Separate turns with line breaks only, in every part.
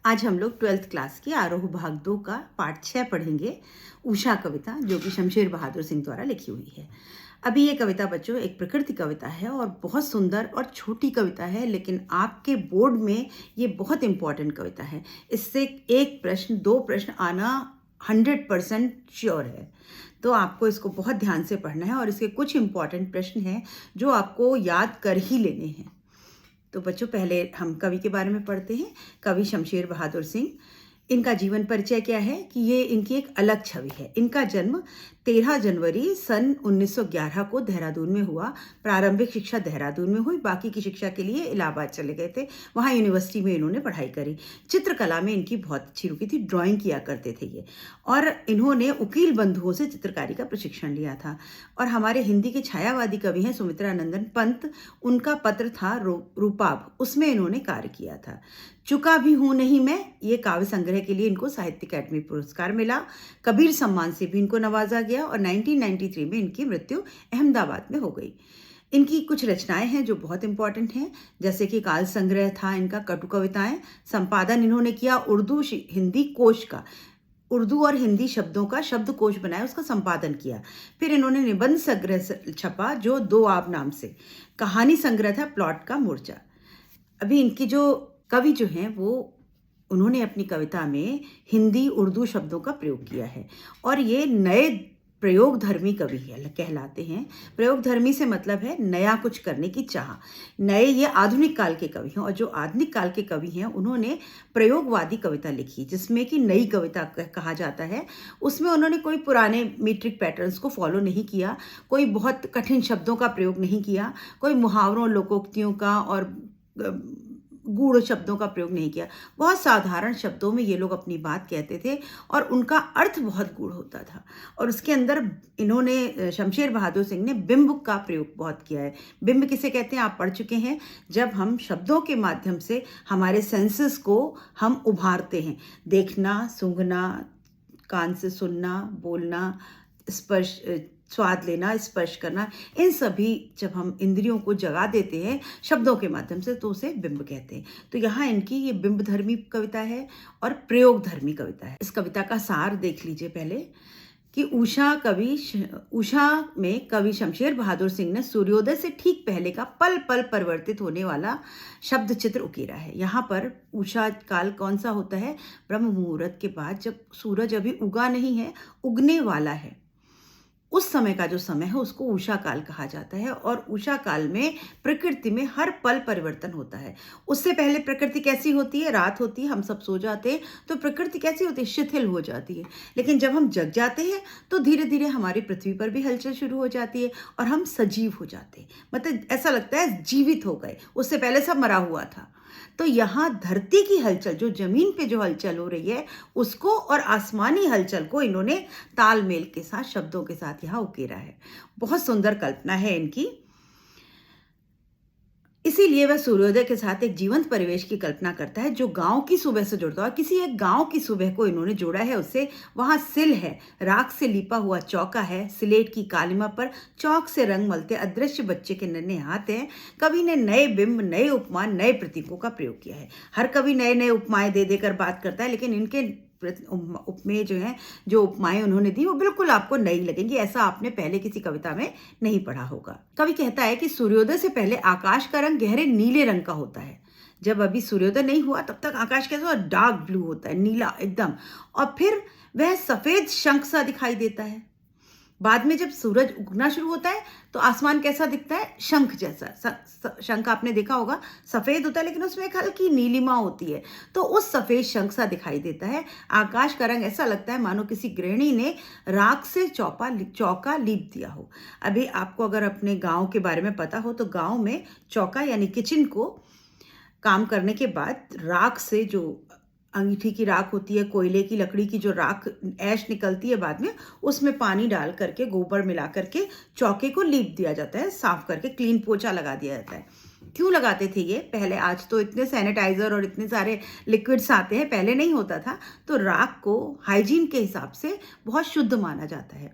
आज हम लोग 12th क्लास की आरोह भाग 2 का पाठ 6 पढ़ेंगे। उषा कविता जो कि शमशेर बहादुर सिंह द्वारा लिखी हुई है। अभी ये कविता बच्चों एक प्रकृति कविता है और बहुत सुंदर और छोटी कविता है, लेकिन आपके बोर्ड में ये बहुत इंपॉर्टेंट कविता है। इससे एक प्रश्न 2 प्रश्न आना 100% श्योर है। तो आपको इसको बहुत ध्यान से पढ़ना है और इसके कुछ इंपॉर्टेंट प्रश्न हैं जो आपको याद कर ही लेने हैं। तो बच्चों पहले हम कवि के बारे में पढ़ते हैं। कवि शमशेर बहादुर सिंह। इनका जीवन परिचय क्या है कि ये इनकी एक अलग छवि है। इनका जन्म 13 जनवरी सन 1911 को देहरादून में हुआ। प्रारंभिक शिक्षा देहरादून में हुई, बाकी की शिक्षा के लिए इलाहाबाद चले गए थे। वहाँ यूनिवर्सिटी में इन्होंने पढ़ाई करी। चित्रकला में इनकी बहुत अच्छी रुचि थी, ड्राइंग किया करते थे ये, और इन्होंने उकील बंधुओं से चित्रकारी का प्रशिक्षण लिया था। और हमारे हिंदी के छायावादी कवि हैं सुमित्रानंदन पंत। उनका पत्र था रूपाभ, उसमें इन्होंने कार्य किया था। चुका भी हूं नहीं मैं, ये काव्य संग्रह के लिए इनको साहित्य अकादमी पुरस्कार मिला। कबीर सम्मान से भी इनको नवाजा गया और 1993 में इनकी मृत्यु अहमदाबाद में हो गई। इनकी कुछ रचनाएं हैं जो बहुत इंपॉर्टेंट हैं, जैसे कि काल संग्रह था इनका, कटु कविताएं। संपादन इन्होंने किया उर्दू हिंदी कोश का, उर्दू और हिंदी शब्दों का शब्दकोश बनाया, उसका संपादन किया। फिर इन्होंने निबंध संग्रह छपा जो दो आब नाम से। कहानी संग्रह था प्लॉट का मोर्चा। अभी इनकी जो कवि जो हैं वो उन्होंने अपनी कविता में हिंदी उर्दू शब्दों का प्रयोग किया है और ये नए प्रयोगधर्मी कवि है कहलाते हैं। प्रयोगधर्मी से मतलब है नया कुछ करने की चाह। नए ये आधुनिक काल के कवि हैं, और जो आधुनिक काल के कवि हैं उन्होंने प्रयोगवादी कविता लिखी, जिसमें कि नई कविता कहा जाता है। उसमें उन्होंने कोई पुराने मीट्रिक पैटर्न्स को फॉलो नहीं किया, कोई बहुत कठिन शब्दों का प्रयोग नहीं किया, कोई मुहावरों लोकोक्तियों का और गूढ़ शब्दों का प्रयोग नहीं किया। बहुत साधारण शब्दों में ये लोग अपनी बात कहते थे और उनका अर्थ बहुत गूढ़ होता था। और उसके अंदर इन्होंने, शमशेर बहादुर सिंह ने बिंब का प्रयोग बहुत किया है। बिंब किसे कहते हैं आप पढ़ चुके हैं, जब हम शब्दों के माध्यम से हमारे सेंसेस को हम उभारते हैं। देखना, सूंघना, कान से सुनना, बोलना, स्पर्श, स्वाद लेना, स्पर्श करना, इन सभी जब हम इंद्रियों को जगा देते हैं शब्दों के माध्यम से तो उसे बिंब कहते हैं। तो यहाँ इनकी ये बिंब धर्मी कविता है और प्रयोग धर्मी कविता है। इस कविता का सार देख लीजिए पहले कि उषा में कवि शमशेर बहादुर सिंह ने सूर्योदय से ठीक पहले का पल पल परिवर्तित होने वाला शब्द चित्र उकेरा है। यहाँ पर उषा काल कौन सा होता है? ब्रह्म मुहूर्त के बाद, जब सूरज अभी उगा नहीं है, उगने वाला है, उस समय का जो समय है उसको उषा काल कहा जाता है। और उषा काल में प्रकृति में हर पल परिवर्तन होता है। उससे पहले प्रकृति कैसी होती है? रात होती है, हम सब सो जाते हैं, तो प्रकृति कैसी होती है? शिथिल हो जाती है। लेकिन जब हम जग जाते हैं तो धीरे धीरे हमारी पृथ्वी पर भी हलचल शुरू हो जाती है और हम सजीव हो जाते हैं, मतलब ऐसा लगता है जीवित हो गए, उससे पहले सब मरा हुआ था। तो यहाँ धरती की हलचल, जो जमीन पे जो हलचल हो रही है, उसको और आसमानी हलचल को इन्होंने तालमेल के साथ शब्दों के साथ यहाँ उकेरा है। बहुत सुंदर कल्पना है इनकी। इसीलिए वह सूर्योदय के साथ एक जीवंत परिवेश की कल्पना करता है जो गांव की सुबह से जुड़ता है। किसी एक गांव की सुबह को इन्होंने जोड़ा है उससे। वहां सिल है, राख से लिपा हुआ चौका है, सिलेट की कालिमा पर चौक से रंग मलते अदृश्य बच्चे के नन्हे हाथ हैं। कवि ने नए बिंब, नए उपमान, नए प्रतीकों का प्रयोग किया है। हर कवि नए नए उपमाएं दे देकर बात करता है, लेकिन इनके उपमेय जो है, जो उपमाएं उन्होंने दी, वो बिल्कुल आपको नई लगेंगी। ऐसा आपने पहले किसी कविता में नहीं पढ़ा होगा। कवि कहता है कि सूर्योदय से पहले आकाश का रंग गहरे नीले रंग का होता है। जब अभी सूर्योदय नहीं हुआ तब तक आकाश कैसा होता है? डार्क ब्लू होता है, नीला एकदम। और फिर वह सफेद शंख सा दिखाई देता है। बाद में जब सूरज उगना शुरू होता है तो आसमान कैसा दिखता है? शंख जैसा। शंख आपने देखा होगा, सफेद होता है लेकिन उसमें एक हल्की नीलिमा होती है, तो उस सफेद शंख सा दिखाई देता है। आकाश का रंग ऐसा लगता है मानो किसी गृहिणी ने राख से चौका लीप दिया हो। अभी आपको अगर अपने गांव के बारे में पता हो तो गांव में चौका यानी किचन को काम करने के बाद राख से, जो अंगीठी की राख होती है, कोयले की लकड़ी की जो राख ऐश निकलती है बाद में, उसमें पानी डाल करके, गोबर मिला करके चौके को लीप दिया जाता है, साफ करके क्लीन पोछा लगा दिया जाता है। क्यों लगाते थे ये पहले? आज तो इतने सैनिटाइजर और इतने सारे लिक्विड्स आते हैं, पहले नहीं होता था। तो राख को हाइजीन के हिसाब से बहुत शुद्ध माना जाता है।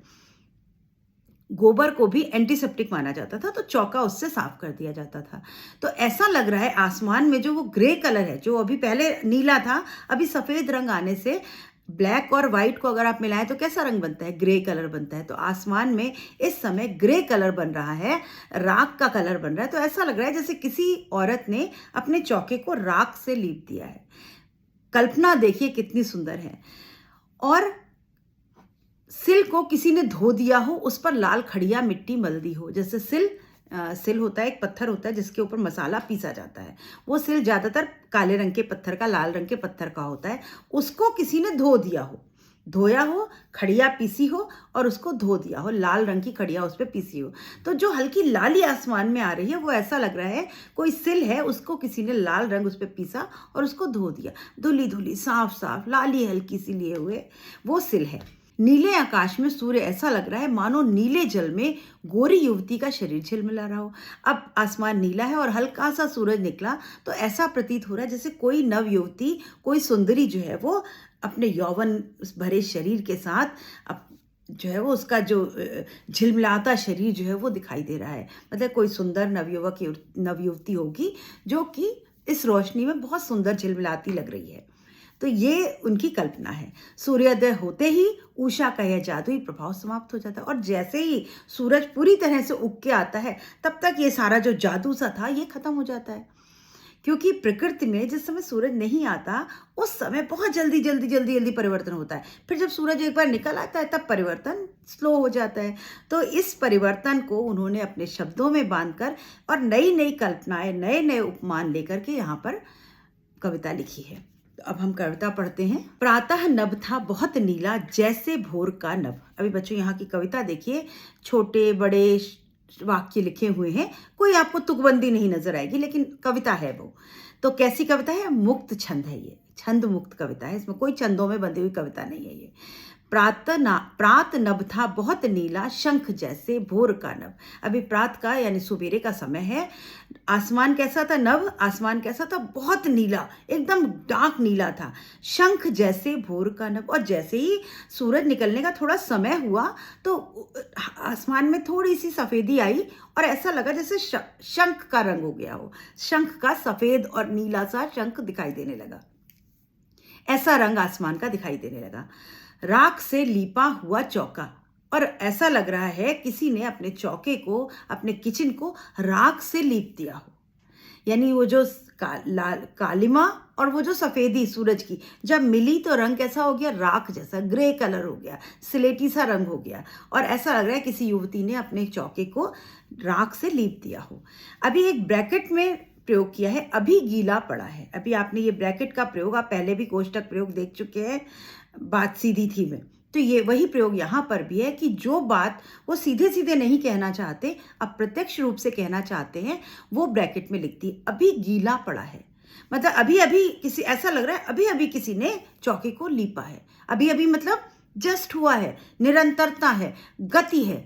गोबर को भी एंटीसेप्टिक माना जाता था, तो चौका उससे साफ कर दिया जाता था। तो ऐसा लग रहा है आसमान में जो वो ग्रे कलर है, जो अभी पहले नीला था, अभी सफ़ेद रंग आने से ब्लैक और वाइट को अगर आप मिलाएं तो कैसा रंग बनता है? ग्रे कलर बनता है। तो आसमान में इस समय ग्रे कलर बन रहा है, राख का कलर बन रहा है। तो ऐसा लग रहा है जैसे किसी औरत ने अपने चौके को राख से लीप दिया है। कल्पना देखिए कितनी सुंदर है। और सिल को किसी ने धो दिया हो, उस पर लाल खड़िया मिट्टी मल दी हो। जैसे सिल होता है, एक पत्थर होता है जिसके ऊपर मसाला पीसा जाता है। वो सिल ज़्यादातर काले रंग के पत्थर का, लाल रंग के पत्थर का होता है। उसको किसी ने धो दिया हो, धोया हो, खड़िया पीसी हो और उसको धो दिया हो, लाल रंग की खड़िया उस पर पीसी हो। तो जो हल्की लाली आसमान में आ रही है वो ऐसा लग रहा है कोई सिल है, उसको किसी ने लाल रंग उस पर पीसा और उसको धो दिया। धुली धुली साफ साफ लाली हल्की सी लिए हुए वो सिल है। नीले आकाश में सूर्य ऐसा लग रहा है मानो नीले जल में गोरी युवती का शरीर झिलमिला रहा हो। अब आसमान नीला है और हल्का सा सूरज निकला तो ऐसा प्रतीत हो रहा है जैसे कोई नव युवती, कोई सुंदरी जो है वो अपने यौवन भरे शरीर के साथ अब जो है वो उसका जो झिलमिलाता शरीर जो है वो दिखाई दे रहा है। मतलब कोई सुंदर नवयुवती होगी जो कि इस रोशनी में बहुत सुंदर झिलमिलाती लग रही है। तो ये उनकी कल्पना है। सूर्योदय होते ही उषा का यह जादुई प्रभाव समाप्त हो जाता है और जैसे ही सूरज पूरी तरह से उग के आता है तब तक ये सारा जो जादू सा था ये खत्म हो जाता है। क्योंकि प्रकृति में जिस समय सूरज नहीं आता उस समय बहुत जल्दी परिवर्तन होता है। फिर जब सूरज एक बार निकल आता है तब परिवर्तन स्लो हो जाता है। तो इस परिवर्तन को उन्होंने अपने शब्दों में बांधकर और नई नई कल्पनाएं, नए नए उपमान लेकर के यहाँ पर कविता लिखी है। तो अब हम कविता पढ़ते हैं। प्रातः नभ था बहुत नीला जैसे भोर का नभ। अभी बच्चों यहाँ की कविता देखिए, छोटे बड़े वाक्य लिखे हुए हैं, कोई आपको तुकबंदी नहीं नजर आएगी, लेकिन कविता है वो। तो कैसी कविता है? मुक्त छंद है ये, छंद मुक्त कविता है, इसमें कोई छंदों में बंधी हुई कविता नहीं है ये। प्रात नभ था बहुत नीला शंख जैसे भोर का नभ। अभी प्रात का यानी सुबेरे का समय है। आसमान कैसा था? नभ आसमान कैसा था? बहुत नीला, एकदम डार्क नीला था, शंख जैसे भोर का नभ। और जैसे ही सूरज निकलने का थोड़ा समय हुआ तो आसमान में थोड़ी सी सफेदी आई और ऐसा लगा जैसे शंख का रंग हो गया हो। शंख का सफेद और नीला सा शंख दिखाई देने लगा, ऐसा रंग आसमान का दिखाई देने लगा। राख से लीपा हुआ चौका, और ऐसा लग रहा है किसी ने अपने चौके को, अपने किचन को राख से लीप दिया हो। यानी वो जो कालिमा और वो जो सफेदी सूरज की जब मिली तो रंग कैसा हो गया? राख जैसा, ग्रे कलर हो गया, सिलेटी सा रंग हो गया। और ऐसा लग रहा है किसी युवती ने अपने चौके को राख से लीप दिया हो। अभी एक ब्रैकेट में प्रयोग किया है, अभी गीला पड़ा है। अभी आपने ये ब्रैकेट का प्रयोग आप पहले भी कोष्टक प्रयोग देख चुके हैं, बात सीधी थी में। तो ये वही प्रयोग यहाँ पर भी है कि जो बात वो सीधे सीधे नहीं कहना चाहते, अप्रत्यक्ष रूप से कहना चाहते हैं, वो ब्रैकेट में लिखती है। अभी गीला पड़ा है, मतलब अभी अभी किसी, ऐसा लग रहा है अभी अभी किसी ने चौके को लीपा है। अभी अभी मतलब जस्ट हुआ है, निरंतरता है, गति है।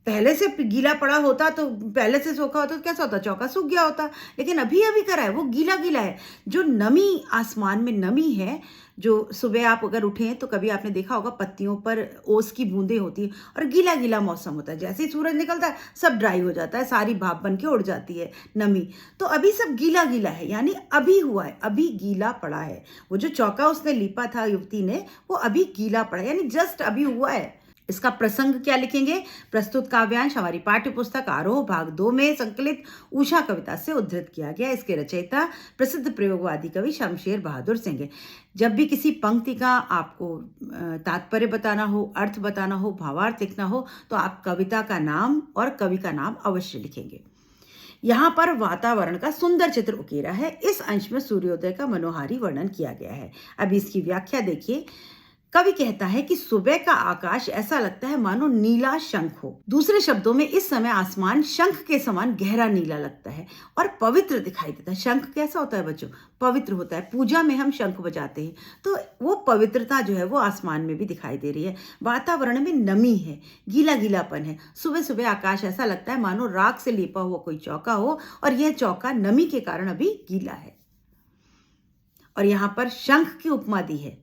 पहले से गीला पड़ा होता तो, पहले से सूखा होता तो कैसा होता? चौका सूख गया होता। लेकिन अभी अभी करा है, वो गीला गीला है। जो नमी, आसमान में नमी है, जो सुबह आप अगर उठें तो कभी आपने देखा होगा पत्तियों पर ओस की बूंदें होती हैं और गीला गीला मौसम होता है। जैसे ही सूरज निकलता है सब ड्राई हो जाता है, सारी भाप बन के उड़ जाती है नमी। तो अभी सब गीला गीला है, यानी अभी हुआ है, अभी गीला पड़ा है। वो जो चौका उसने लीपा था युवती ने, वो अभी गीला पड़ा, यानी जस्ट अभी हुआ है। इसका प्रसंग क्या लिखेंगे? प्रस्तुत काव्यांश हमारी पाठ्य पुस्तक आरोह भाग 2 में संकलित उषा कविता से उद्धृत किया गया। इसके रचयिता प्रसिद्ध प्रयोगवादी कवि शमशेर बहादुर सिंह है। जब भी किसी पंक्ति का आपको तात्पर्य बताना हो, अर्थ बताना हो, भावार्थ लिखना हो, तो आप कविता का नाम और कवि का नाम अवश्य लिखेंगे। यहाँ पर वातावरण का सुंदर चित्र उकेरा है। इस अंश में सूर्योदय का मनोहारी वर्णन किया गया है। अब इसकी व्याख्या देखिए। कवि कहता है कि सुबह का आकाश ऐसा लगता है मानो नीला शंख हो। दूसरे शब्दों में इस समय आसमान शंख के समान गहरा नीला लगता है और पवित्र दिखाई देता है। शंख कैसा होता है बच्चों? पवित्र होता है। पूजा में हम शंख बजाते हैं, तो वो पवित्रता जो है वो आसमान में भी दिखाई दे रही है। वातावरण में नमी है, गीला गीलापन है। सुबह सुबह आकाश ऐसा लगता है मानो राख से लेपा हुआ कोई चौका हो और यह चौका नमी के कारण अभी गीला है। और यहाँ पर शंख की उपमा दी है,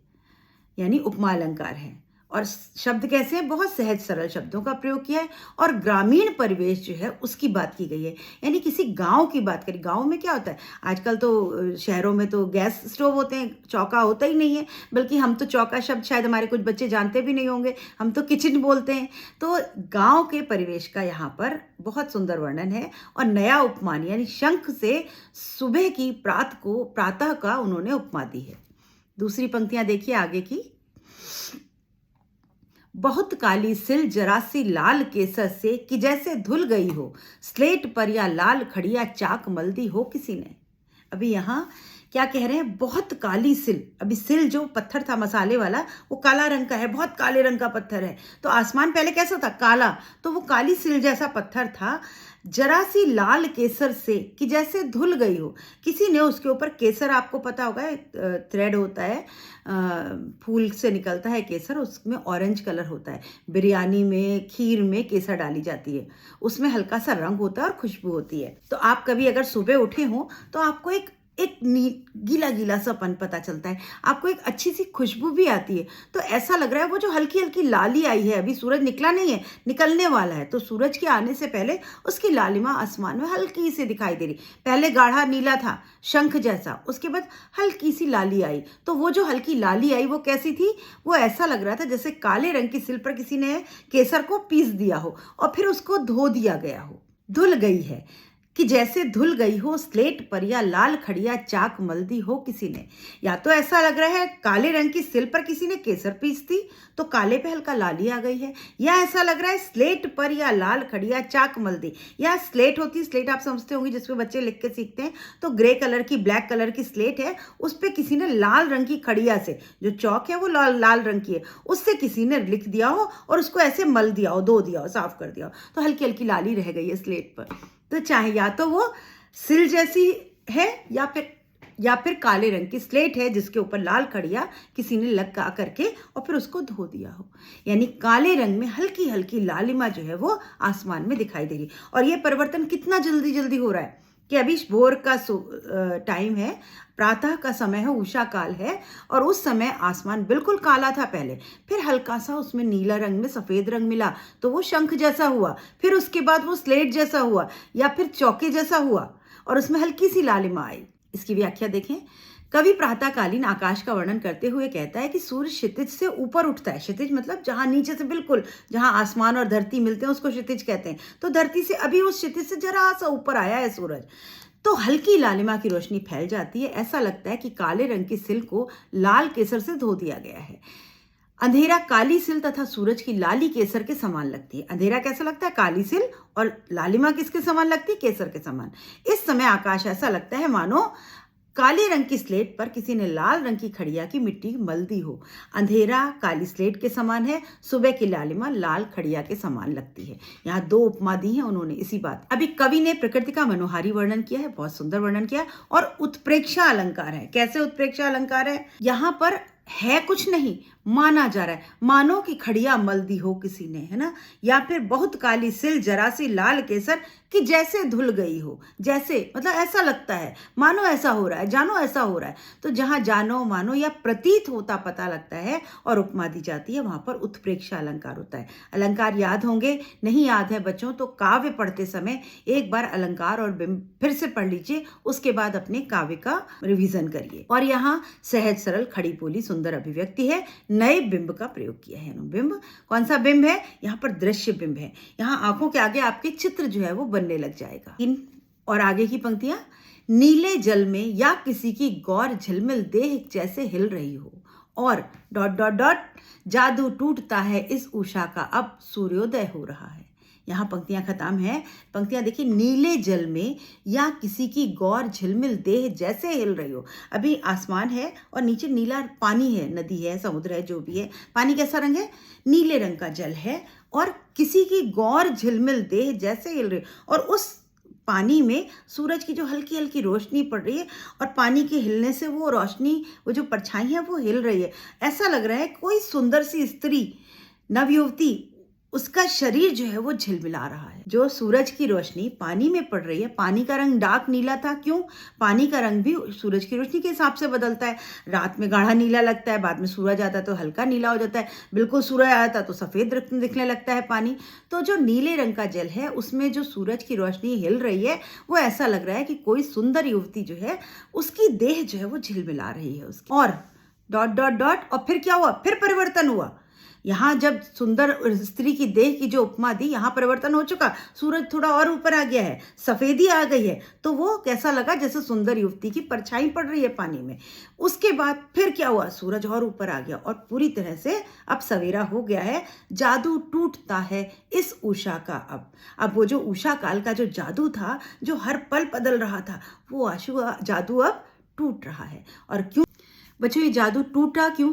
यानी उपमा अलंकार है। और शब्द कैसे हैं, बहुत सहज सरल शब्दों का प्रयोग किया है और ग्रामीण परिवेश जो है उसकी बात की गई है, यानी किसी गांव की बात करी। गांव में क्या होता है, आजकल तो शहरों में तो गैस स्टोव होते हैं, चौका होता ही नहीं है, बल्कि हम तो चौका शब्द शायद हमारे कुछ बच्चे जानते भी नहीं होंगे, हम तो किचन बोलते हैं। तो गांव के परिवेश का यहाँ पर बहुत सुंदर वर्णन है और नया उपमान यानी शंख से सुबह की प्रातः का उन्होंने उपमा दी है। दूसरी पंक्तियां देखिए आगे की। बहुत काली सिल जरा सी लाल केसर से कि जैसे धुल गई हो, स्लेट पर या लाल खड़िया चाक मल दी हो किसी ने। अभी यहाँ क्या कह रहे हैं, बहुत काली सिल। अभी सिल जो पत्थर था मसाले वाला वो काला रंग का है, बहुत काले रंग का पत्थर है। तो आसमान पहले कैसा था, काला, तो वो काली सिल जैसा पत्थर था। जरा सी लाल केसर से कि जैसे धुल गई हो, किसी ने उसके ऊपर केसर, आपको पता होगा थ्रेड होता है, फूल से निकलता है केसर, उसमें ऑरेंज कलर होता है। बिरयानी में, खीर में केसर डाली जाती है, उसमें हल्का सा रंग होता है और खुशबू होती है। तो आप कभी अगर सुबह उठे हो तो आपको एक गीला गीला सापन पता चलता है, आपको एक अच्छी सी खुशबू भी आती है। तो ऐसा लग रहा है वो जो हल्की हल्की लाली आई है, अभी सूरज निकला नहीं है, निकलने वाला है, तो सूरज के आने से पहले उसकी लालिमा आसमान में हल्की सी दिखाई दे रही। पहले गाढ़ा नीला था शंख जैसा, उसके बाद हल्की सी लाली आई। तो वो जो हल्की लाली आई वो कैसी थी, वो ऐसा लग रहा था जैसे काले रंग की सिल पर किसी ने केसर को पीस दिया हो और फिर उसको धो दिया गया हो। धुल गई है कि जैसे धुल गई हो, स्लेट पर या लाल खड़िया चाक मल दी हो किसी ने। या तो ऐसा लग रहा है काले रंग की सिल पर किसी ने केसर पीस दी तो काले पे हल्का लाली आ गई है, या ऐसा लग रहा है स्लेट पर या लाल खड़िया चाक मल दी। या स्लेट होती, स्लेट आप समझते होंगे जिसपे बच्चे लिख के सीखते हैं, तो ग्रे कलर की, ब्लैक कलर की स्लेट है, उस पर किसी ने लाल रंग की खड़िया से, जो चौक है वो लाल रंग की है, उससे किसी ने लिख दिया हो और उसको ऐसे मल दिया हो, धो दिया हो, साफ कर दिया हो, तो हल्की हल्की लाली रह गई है स्लेट पर। तो चाहे या तो वो सिल जैसी है या फिर काले रंग की स्लेट है जिसके ऊपर लाल खड़िया किसी ने लगा करके और फिर उसको धो दिया हो, यानी काले रंग में हल्की हल्की लालिमा जो है वो आसमान में दिखाई दे रही। और ये परिवर्तन कितना जल्दी जल्दी हो रहा है कि अभी भोर का टाइम है, प्रातः का समय है, उषा काल है, और उस समय आसमान बिल्कुल काला था पहले, फिर हल्का सा उसमें नीला रंग में सफेद रंग मिला तो वो शंख जैसा हुआ, फिर उसके बाद वो स्लेट जैसा हुआ या फिर चौके जैसा हुआ और उसमें हल्की सी लालिमा आई। इसकी व्याख्या देखें। कवि प्रातःकालीन आकाश का वर्णन करते हुए कहता है कि सूर्य क्षितिज से ऊपर उठता है। क्षितिज मतलब जहां नीचे से बिल्कुल, जहां आसमान और धरती मिलते हैं उसको क्षितिज कहते हैं। तो धरती से अभी उस क्षितिज से जरा सा ऊपर आया है सूरज, तो हल्की लालिमा की रोशनी फैल जाती है। ऐसा लगता है कि काले रंग की सिल को लाल केसर से धो दिया गया है। अंधेरा काली सिल तथा सूरज की लाली केसर के समान लगती है। अंधेरा कैसा लगता है, काली सिल, और लालिमा किसके समान लगती है, केसर के समान। इस समय आकाश ऐसा लगता है मानो काले रंग की स्लेट पर किसी ने लाल रंग की खड़िया की मिट्टी मल दी हो। अंधेरा काली स्लेट के समान है, सुबह की लालिमा लाल खड़िया के समान लगती है। यहाँ दो उपमा दी है उन्होंने इसी बात। अभी कवि ने प्रकृति का मनोहारी वर्णन किया है, बहुत सुंदर वर्णन किया, और उत्प्रेक्षा अलंकार है। कैसे उत्प्रेक्षा अलंकार है, यहाँ पर है कुछ नहीं, माना जा रहा है, मानो कि खड़िया मल दी हो किसी ने, है ना। या फिर बहुत काली सिल जरा सी लाल केसर कि जैसे धुल गई हो, जैसे मतलब ऐसा लगता है, मानो ऐसा हो रहा है, जानो ऐसा हो रहा है। तो जहां जानो, मानो या प्रतीत होता पता लगता है और उपमा दी जाती है, वहां पर उत्प्रेक्षा अलंकार होता है। अलंकार याद होंगे, नहीं याद है बच्चों तो काव्य पढ़ते समय एक बार अलंकार और बिंब फिर से पढ़ लीजिए, उसके बाद अपने काव्य का रिविजन करिए। और यहाँ सहज सरल खड़ी बोली सुंदर अभिव्यक्ति है, नए बिंब का प्रयोग किया है। बिंब कौन सा बिंब है, यहाँ पर दृश्य बिंब है। यहाँ आंखों के आगे आपके चित्र जो है वो बनने लग जाएगा। और आगे की पंक्तियां, नीले जल में या किसी की गौर झिलमिल देह जैसे हिल रही हो, और ... जादू टूटता है इस उषा का, अब सूर्योदय हो रहा है। यहाँ पंक्तियां खत्म है। पंक्तियां देखिए, नीले जल में या किसी की गौर झिलमिल देह जैसे हिल रही हो। अभी आसमान है और नीचे नीला पानी है, नदी है, समुद्र है, जो भी है। पानी कैसा रंग है, नीले रंग का जल है, और किसी की गौर झिलमिल देह जैसे हिल रही हो, और उस पानी में सूरज की जो हल्की हल्की रोशनी पड़ रही है और पानी के हिलने से वो रोशनी, वो जो परछाई है वो हिल रही है। ऐसा लग रहा है कोई सुंदर सी स्त्री, नवयुवती उसका शरीर जो है वो झिलमिला रहा है। जो सूरज की रोशनी पानी में पड़ रही है, पानी का रंग डार्क नीला था, क्यों? पानी का रंग भी सूरज की रोशनी के हिसाब से बदलता है। रात में गाढ़ा नीला लगता है, बाद में सूरज आता है तो हल्का नीला हो जाता है, बिल्कुल सूरज आता तो सफ़ेद दिखने लगता है पानी। तो जो नीले रंग का जल है उसमें जो सूरज की रोशनी हिल रही है वो ऐसा लग रहा है कि कोई सुंदर युवती जो है उसकी देह जो है वो झिलमिला रही है उसकी। और डॉट डॉट डॉट, और फिर क्या हुआ? फिर परिवर्तन हुआ। यहाँ जब सुंदर स्त्री की देह की जो उपमा दी, यहाँ परिवर्तन हो चुका, सूरज थोड़ा और ऊपर आ गया है, सफ़ेदी आ गई है, तो वो कैसा लगा? जैसे सुंदर युवती की परछाई पड़ रही है पानी में। उसके बाद फिर क्या हुआ? सूरज और ऊपर आ गया और पूरी तरह से अब सवेरा हो गया है। जादू टूटता है इस उषा का अब वो जो उषा काल का जो जादू था, जो हर पल बदल रहा था, वो जादू अब टूट रहा है। और क्यों बच्चों ये जादू टूटा क्यों?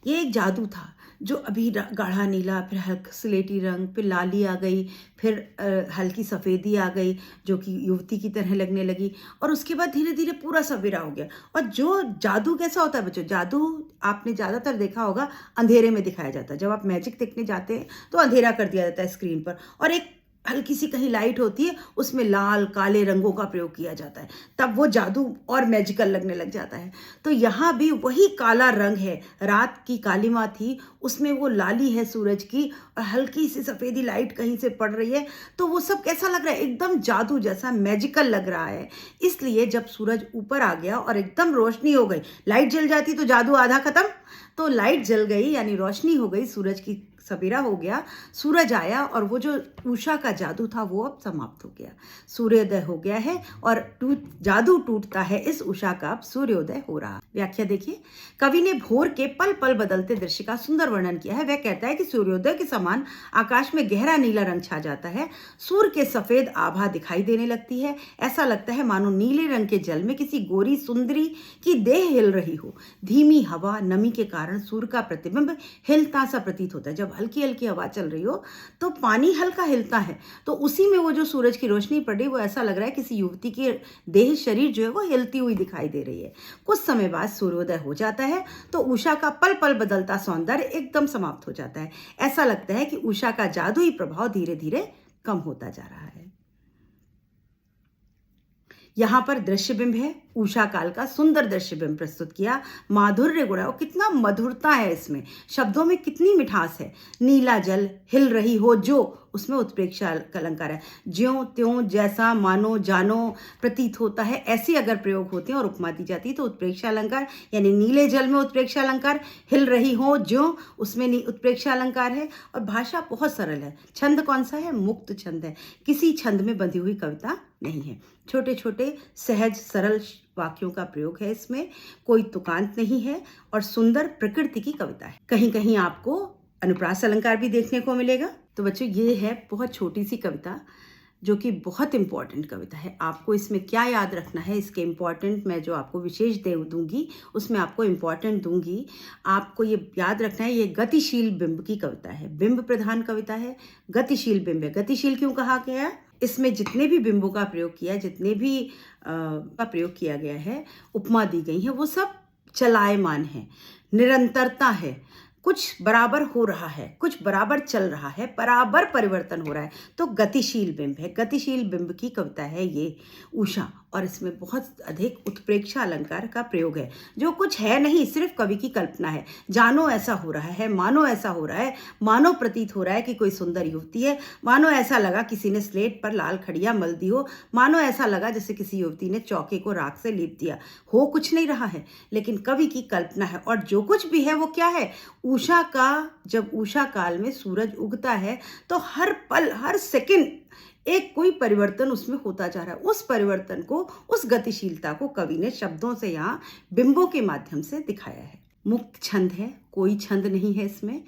ये एक जादू था जो अभी गाढ़ा नीला, फिर हल्का स्लेटी रंग, फिर लाली आ गई, फिर हल्की सफ़ेदी आ गई जो कि युवती की तरह लगने लगी, और उसके बाद धीरे धीरे पूरा सवेरा हो गया। और जो जादू कैसा होता है बच्चों? जादू आपने ज़्यादातर देखा होगा अंधेरे में दिखाया जाता है। जब आप मैजिक देखने जाते हैं तो अंधेरा कर दिया जाता है स्क्रीन पर, और एक हल्की सी कहीं लाइट होती है, उसमें लाल काले रंगों का प्रयोग किया जाता है, तब वो जादू और मैजिकल लगने लग जाता है। तो यहाँ भी वही काला रंग है, रात की कालिमा थी, उसमें वो लाली है सूरज की, और हल्की सी सफ़ेदी लाइट कहीं से पड़ रही है, तो वो सब कैसा लग रहा है? एकदम जादू जैसा मैजिकल लग रहा है। इसलिए जब सूरज ऊपर आ गया और एकदम रोशनी हो गई, लाइट जल जाती तो जादू आधा खत्म, तो लाइट जल गई यानी रोशनी हो गई, सूरज की सवेरा हो गया, सूरज आया, और वो जो उषा का जादू था वो अब समाप्त हो गया, सूर्योदय हो गया है, और जादू टूटता है इस उषा का अब सूर्योदय हो रहा। व्याख्या देखिए, कवि ने भोर के पल पल बदलते दृश्य का सुंदर वर्णन किया है। वह कहता है कि सूर्योदय के समान आकाश में गहरा नीला रंग छा जाता है, सूर्य के सफेद आभा दिखाई देने लगती है, ऐसा लगता है मानो नीले रंग के जल में किसी गोरी सुंदरी की देह हिल रही हो। धीमी हवा नमी के कारण सूर्य का प्रतिबिंब हिलता सा प्रतीत होता है। जब हल्की हल्की हवा चल रही हो तो पानी हल्का हिलता है, तो उसी में वो जो सूरज की रोशनी पड़ी, वो ऐसा लग रहा है किसी युवती की देह शरीर जो है वो हिलती हुई दिखाई दे रही है। कुछ समय बाद सूर्योदय हो जाता है तो उषा का पल पल बदलता सौंदर्य एकदम समाप्त हो जाता है। ऐसा लगता है कि उषा का जादुई प्रभाव धीरे धीरे कम होता जा रहा है। यहाँ पर दृश्यबिंब है, उषा काल का सुंदर दृश्यबिंब प्रस्तुत किया, माधुर्य गुण है, और कितना मधुरता है इसमें, शब्दों में कितनी मिठास है। नीला जल हिल रही हो जो, उसमें उत्प्रेक्षा अलंकार है, ज्यों त्यों जैसा मानो जानो प्रतीत होता है, ऐसे अगर प्रयोग होते हैं और उपमा दी जाती है तो उत्प्रेक्षा अलंकार, यानी नीले जल में उत्प्रेक्षा अलंकार, हिल रही हो ज्यों उसमें उत्प्रेक्षा अलंकार है। और भाषा बहुत सरल है। छंद कौन सा है? मुक्त छंद है, किसी छंद में बंधी हुई कविता नहीं है। छोटे छोटे सहज सरल वाक्यों का प्रयोग है इसमें, कोई तुकांत नहीं है, और सुंदर प्रकृति की कविता है। कहीं कहीं आपको अनुप्रास अलंकार भी देखने को मिलेगा। तो बच्चों ये है बहुत छोटी सी कविता जो कि बहुत इंपॉर्टेंट कविता है। आपको इसमें क्या याद रखना है, इसके इम्पॉर्टेंट मैं जो आपको विशेष दूंगी उसमें आपको इम्पॉर्टेंट दूंगी। आपको ये याद रखना है, ये गतिशील बिंब की कविता है, बिंब प्रधान कविता है, गतिशील बिंब है। गतिशील क्यों कहा गया? इसमें जितने भी बिंबों का प्रयोग किया, जितने भी का प्रयोग किया गया है, उपमा दी गई है, वो सब चलायमान है, निरंतरता है, कुछ बराबर हो रहा है, कुछ बराबर चल रहा है, बराबर परिवर्तन हो रहा है, तो गतिशील बिंब है। गतिशील बिंब की कविता है ये उषा, और इसमें बहुत अधिक उत्प्रेक्षा अलंकार का प्रयोग है, जो कुछ है नहीं, सिर्फ कवि की कल्पना है। जानो ऐसा हो रहा है, मानो ऐसा हो रहा है, मानो प्रतीत हो रहा है कि कोई सुंदर युवती है, मानो ऐसा लगा किसी ने स्लेट पर लाल खड़िया मल दी हो, मानो ऐसा लगा जैसे किसी युवती ने चौके को राख से लीप दिया हो। कुछ नहीं रहा है, लेकिन कवि की कल्पना है, और जो कुछ भी है वो क्या है? उषा का, जब उषा काल में सूरज उगता है तो हर पल हर सेकंड एक कोई परिवर्तन उसमें होता जा रहा है। उस परिवर्तन को, उस गतिशीलता को कवि ने शब्दों से यहाँ बिंबों के माध्यम से दिखाया है। मुक्त छंद है, कोई छंद नहीं है इसमें।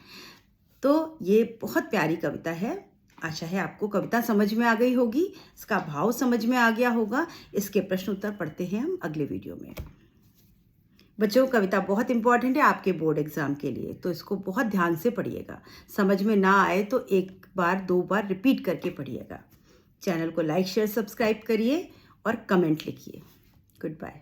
तो ये बहुत प्यारी कविता है। आशा है आपको कविता समझ में आ गई होगी, इसका भाव समझ में आ गया होगा। इसके प्रश्न उत्तर पढ़ते हैं हम अगले वीडियो में। बच्चों कविता बहुत इंपॉर्टेंट है आपके बोर्ड एग्जाम के लिए, तो इसको बहुत ध्यान से पढ़िएगा। समझ में ना आए तो एक बार दो बार रिपीट करके पढ़िएगा। चैनल को लाइक शेयर सब्सक्राइब करिए और कमेंट लिखिए। Good bye.